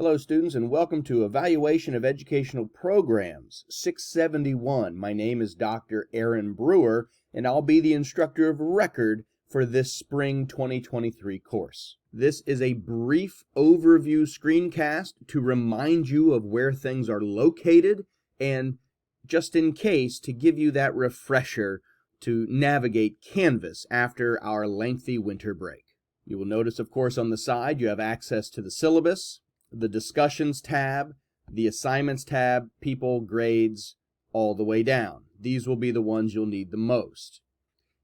Hello students, and welcome to Evaluation of Educational Programs 671. My name is Dr. Aaron Brewer, and I'll be the instructor of record for this spring 2023 course. This is a brief overview screencast to remind you of where things are located and, just in case, to give you that refresher to navigate Canvas after our lengthy winter break. You will notice, of course, on the side you have access to the syllabus, the discussions tab, the assignments tab, people, grades, all the way down. These will be the ones you'll need the most.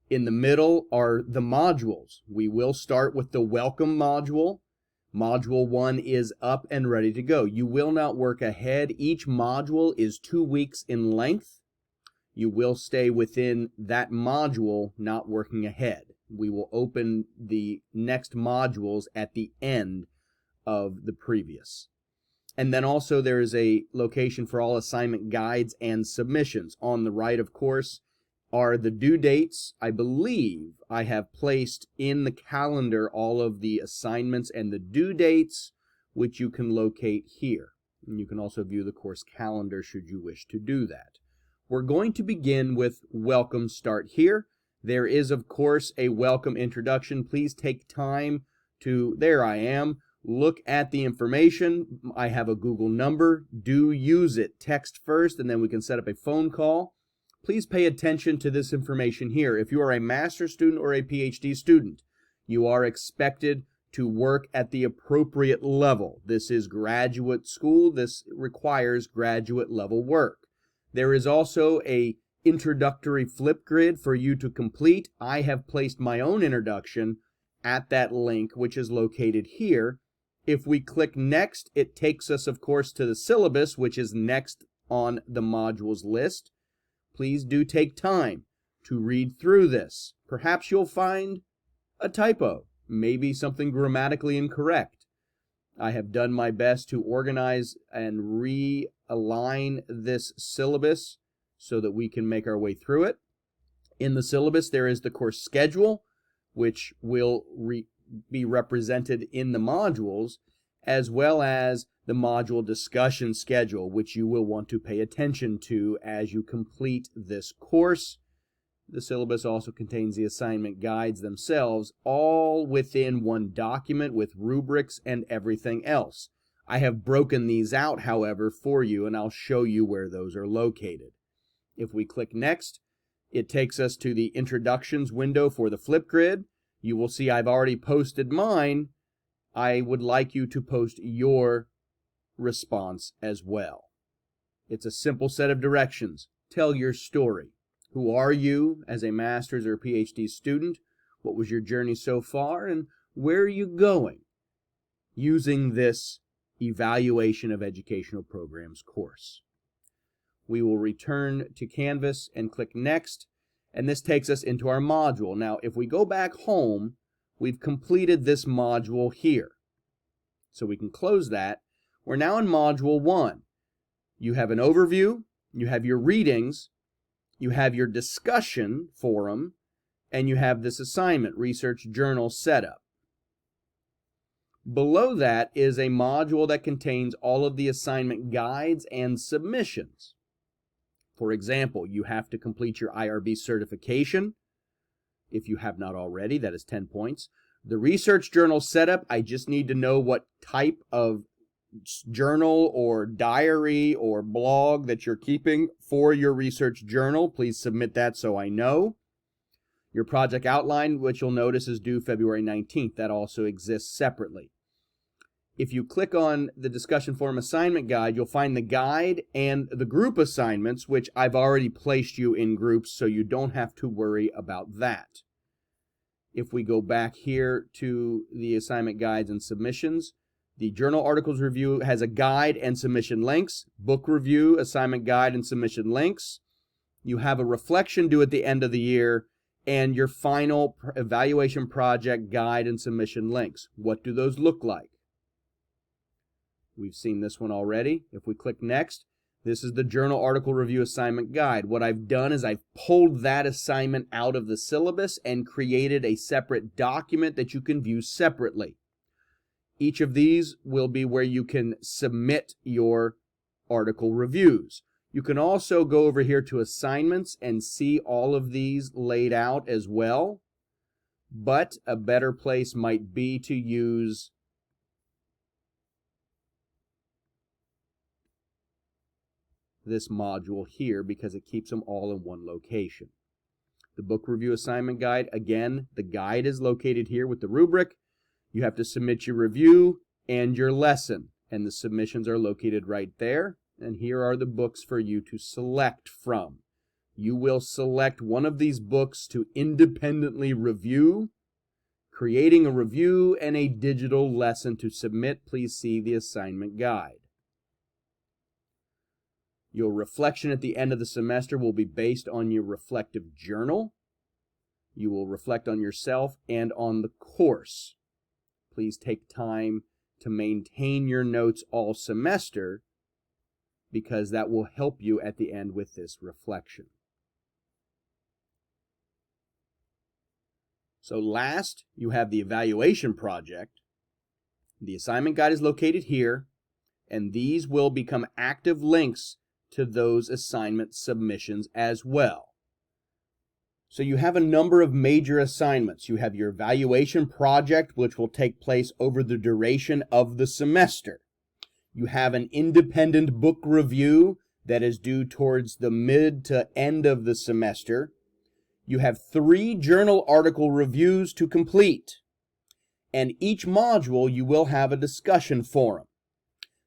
In the middle are the modules. We will start with the welcome module. Module 1 is up and ready to go. You will not work ahead. Each module is 2 weeks in length. You will stay within that module, not working ahead. We will open the next modules at the end of the previous. And then also there is a location for all assignment guides and submissions. On the right, of course, are the due dates. I believe I have placed in the calendar all of the assignments and the due dates, which you can locate here. And you can also view the course calendar should you wish to do that. We're going to begin with welcome start here. There is, of course, a welcome introduction. Please take time to, there I am, look at the information. I have a Google number. Do use it. Text first, and then we can set up a phone call. Please pay attention to this information here. If you are a master's student or a PhD student, you are expected to work at the appropriate level. This is graduate school. This requires graduate level work. There is also a introductory Flipgrid for you to complete. I have placed my own introduction at that link, which is located here. If we click next, it takes us, of course, to the syllabus, which is next on the modules list. Please do take time to read through this. Perhaps you'll find a typo, maybe something grammatically incorrect. I have done my best to organize and realign this syllabus so that we can make our way through it. In the syllabus, there is the course schedule, which will be represented in the modules, as well as the module discussion schedule, which you will want to pay attention to as you complete this course. The syllabus also contains the assignment guides themselves, all within one document with rubrics and everything else. I have broken these out, however, for you, and I'll show you where those are located. If we click next, it takes us to the introductions window for the Flipgrid. You will see I've already posted mine. I would like you to post your response as well. It's a simple set of directions. Tell your story. Who are you as a master's or PhD student? What was your journey so far? And where are you going using this Evaluation of Educational Programs course? We will return to Canvas and click Next, and this takes us into our module. Now, if we go back home, we've completed this module here. So we can close that. We're now in Module 1. You have an overview, you have your readings, you have your discussion forum, and you have this assignment, research journal setup. Below that is a module that contains all of the assignment guides and submissions. For example, you have to complete your IRB certification. If you have not already, that is 10 points. The research journal setup, I just need to know what type of journal or diary or blog that you're keeping for your research journal. Please submit that so I know. Your project outline, which you'll notice is due February 19th. That also exists separately. If you click on the discussion forum assignment guide, you'll find the guide and the group assignments, which I've already placed you in groups, so you don't have to worry about that. If we go back here to the assignment guides and submissions, the journal articles review has a guide and submission links, book review, assignment guide, and submission links. You have a reflection due at the end of the year, and your final evaluation project guide and submission links. What do those look like? We've seen this one already. If we click Next, this is the journal article review assignment guide. What I've done is I've pulled that assignment out of the syllabus and created a separate document that you can view separately. Each of these will be where you can submit your article reviews. You can also go over here to assignments and see all of these laid out as well. But a better place might be to use this module here because it keeps them all in one location. The book review assignment guide, again, the guide is located here with the rubric. You have to submit your review and your lesson, and the submissions are located right there. And here are the books for you to select from. You will select one of these books to independently review. Creating a review and a digital lesson to submit, please see the assignment guide. Your reflection at the end of the semester will be based on your reflective journal. You will reflect on yourself and on the course. Please take time to maintain your notes all semester because that will help you at the end with this reflection. So last, you have the evaluation project. The assignment guide is located here, and these will become active links to those assignment submissions as well. So you have a number of major assignments. You have your evaluation project, which will take place over the duration of the semester. You have an independent book review that is due towards the mid to end of the semester. You have 3 journal article reviews to complete. And each module you will have a discussion forum.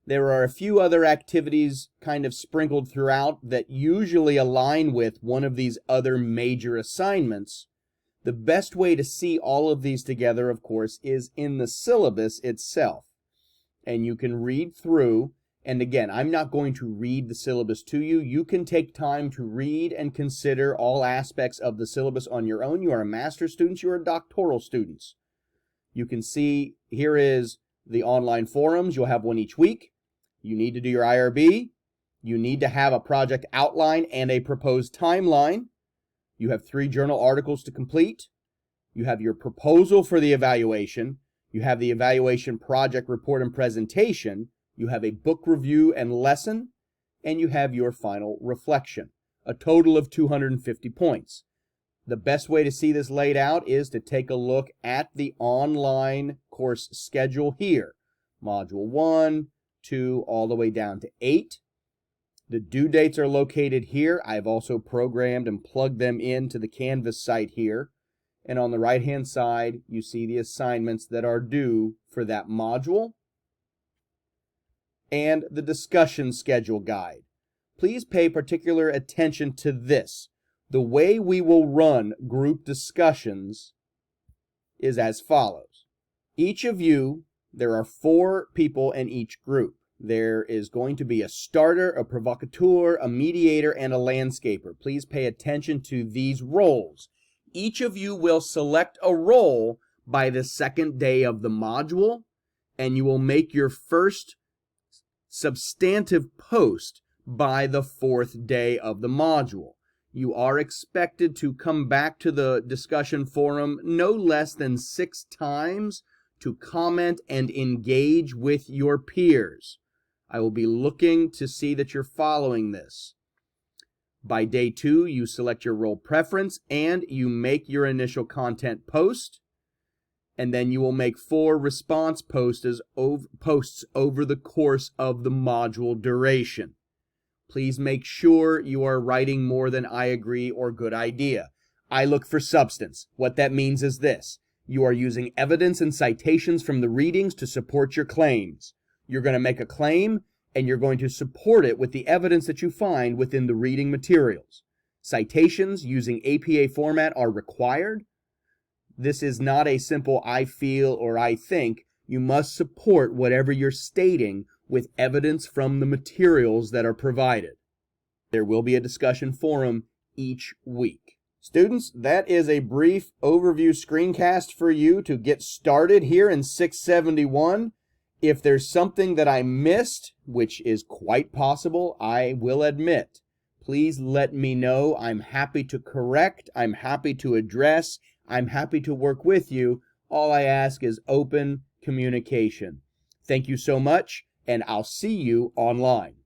There are a few other activities kind of sprinkled throughout that usually align with one of these other major assignments. The best way to see all of these together, of course, is in the syllabus itself. And you can read through, and again, I'm not going to read the syllabus to you. You can take time to read and consider all aspects of the syllabus on your own. You are a master's student, you are doctoral students. You can see here is the online forums. You'll have one each week. You need to do your IRB. You need to have a project outline and a proposed timeline. You have 3 journal articles to complete. You have your proposal for the evaluation. You have the evaluation project report and presentation. You have a book review and lesson. And you have your final reflection. A total of 250 points. The best way to see this laid out is to take a look at the online course schedule here. Module 1, 2, all the way down to 8. The due dates are located here. I've also programmed and plugged them into the Canvas site here. And on the right-hand side, you see the assignments that are due for that module and the discussion schedule guide. Please pay particular attention to this. The way we will run group discussions is as follows. Each of you, there are 4 people in each group. There is going to be a starter, a provocateur, a mediator, and a landscaper. Please pay attention to these roles. Each of you will select a role by the 2nd day of the module, and you will make your first substantive post by the 4th day of the module. You are expected to come back to the discussion forum no less than 6 times to comment and engage with your peers. I will be looking to see that you're following this. By day 2, you select your role preference and you make your initial content post. And then you will make 4 response posts over the course of the module duration. Please make sure you are writing more than I agree or good idea. I look for substance. What that means is this. You are using evidence and citations from the readings to support your claims. You're going to make a claim and you're going to support it with the evidence that you find within the reading materials. Citations using APA format are required. This is not a simple I feel or I think. You must support whatever you're stating with evidence from the materials that are provided. There will be a discussion forum each week. Students, that is a brief overview screencast for you to get started here in 671. If there's something that I missed, which is quite possible, I will admit, please let me know. I'm happy to correct. I'm happy to address. I'm happy to work with you. All I ask is open communication. Thank you so much, and I'll see you online.